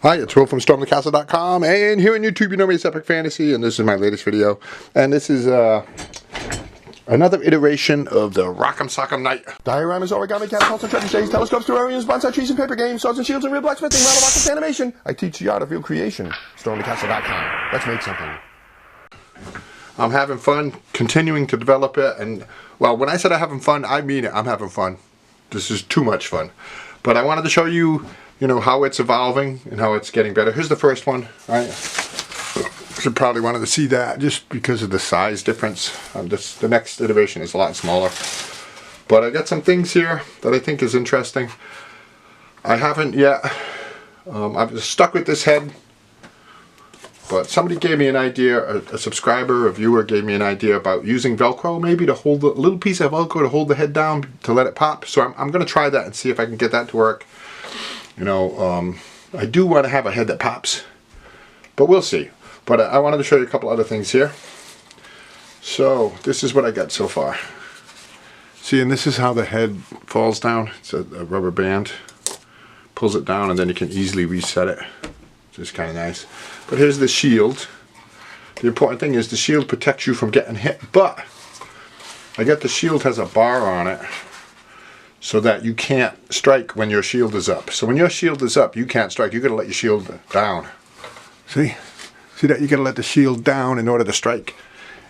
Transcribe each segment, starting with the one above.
Hi, it's Will from stormthecastle.com, and here on YouTube you know me as Epic Fantasy, and this is my latest video. And this is another iteration of the Rock'em Sock'em Night. Dioramas, origami, catapults, and treasure shades, telescopes, terrariums, bonsai trees, and paper games, swords and shields, and real blacksmithing, model rockets, animation. I teach the art of real creation. Stormthecastle.com. Let's make something. I'm having fun continuing to develop it, and well, when I said I'm having fun, I mean it. I'm having fun. This is too much fun. But I wanted to show you, how it's evolving and how it's getting better. Here's the first one, right? You probably wanted to see that just because of the size difference. The next iteration is a lot smaller. But I got some things here that I think is interesting. I haven't yet. I've stuck with this head. But somebody gave me an idea, a subscriber, a viewer gave me an idea about using Velcro maybe to hold a little piece of Velcro to hold the head down to let it pop. So I'm going to try that and see if I can get that to work. I do want to have a head that pops, but we'll see. But I wanted to show you a couple other things here. So this is what I got so far. See, and this is how the head falls down. It's a rubber band. Pulls it down and then you can easily reset it. Which is kind of nice. But here's the shield. The important thing is the shield protects you from getting hit, but I get the shield has a bar on it so that you can't strike when your shield is up. So when your shield is up, you can't strike. You got to let your shield down. See that? You got to let the shield down in order to strike.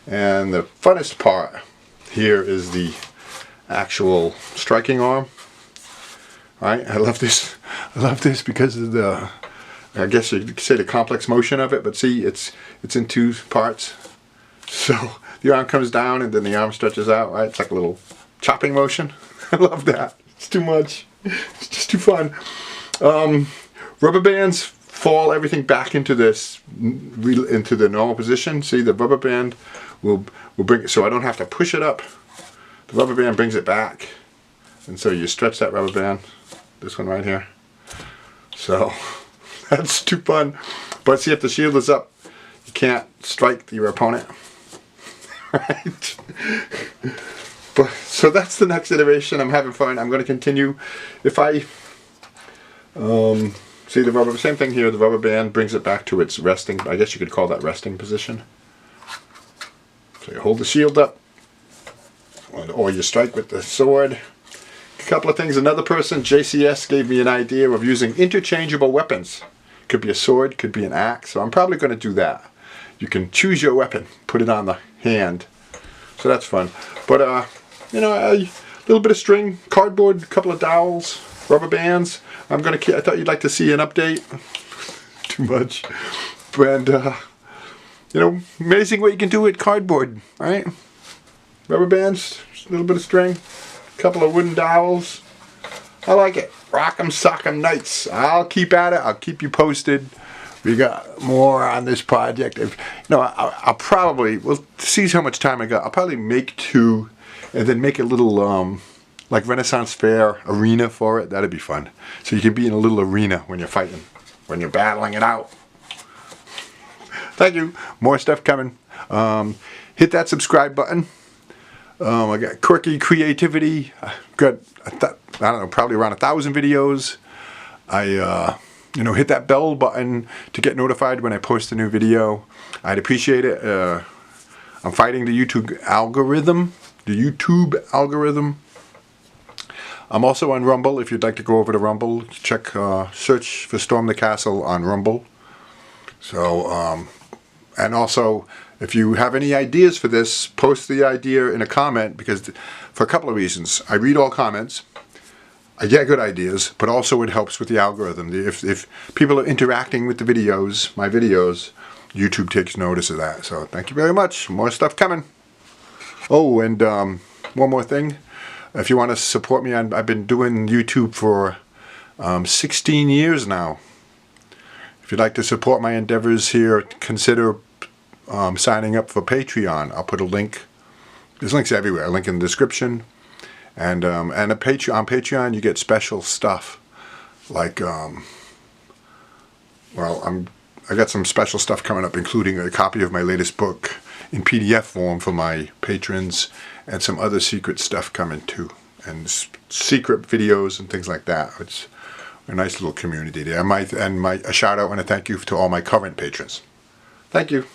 And the funnest part here is the actual striking arm. Right? I love this. I love this because of the, I guess you could say the complex motion of it. But see, it's in two parts. So the arm comes down and then the arm stretches out. Right? It's like a little chopping motion. I love that. It's too much. It's just too fun. Rubber bands fall everything back into the normal position. See, the rubber band will bring it, so I don't have to push it up. The rubber band brings it back, and so you stretch that rubber band. This one right here. So that's too fun. But see, if the shield is up, you can't strike your opponent. Right? So that's the next iteration. I'm having fun. I'm going to continue. If I see the rubber, same thing here. The rubber band brings it back to its resting. I guess you could call that resting position. So you hold the shield up, or you strike with the sword. A couple of things. Another person, JCS, gave me an idea of using interchangeable weapons. Could be a sword, could be an axe. So I'm probably going to do that. You can choose your weapon, put it on the hand. So that's fun. But a little bit of string, cardboard, a couple of dowels, rubber bands. I thought you'd like to see an update. Too much. And amazing what you can do with cardboard, right? Rubber bands, a little bit of string, a couple of wooden dowels. I like it. Rock'em Sock'em Nights. I'll keep at it. I'll keep you posted. We got more on this project. I'll probably, we'll see how much time I got. I'll probably make 2 and then make a little like Renaissance Fair arena for it. That'd be fun. So you can be in a little arena when you're fighting, when you're battling it out. Thank you. More stuff coming. Hit that subscribe button. I got quirky creativity. Got, I don't know, probably around 1,000 videos. Hit that bell button to get notified when I post a new video. I'd appreciate it. I'm fighting the YouTube algorithm. I'm also on Rumble. If you'd like to go over to Rumble, search for Storm the Castle on Rumble. So, and also, if you have any ideas for this, post the idea in a comment, because for a couple of reasons. I read all comments. I get good ideas, but also it helps with the algorithm. If people are interacting with the videos, my videos, YouTube takes notice of that. So thank you very much. More stuff coming. Oh, and one more thing. If you want to support me, I've been doing YouTube for 16 years now. If you'd like to support my endeavors here, consider signing up for Patreon. I'll put a link. There's links everywhere. A link in the description. And on Patreon you get special stuff, like I got some special stuff coming up, including a copy of my latest book in PDF form for my patrons, and some other secret stuff coming too, and secret videos and things like that, which A nice little community there. A shout out and a thank you to all my current patrons. Thank you.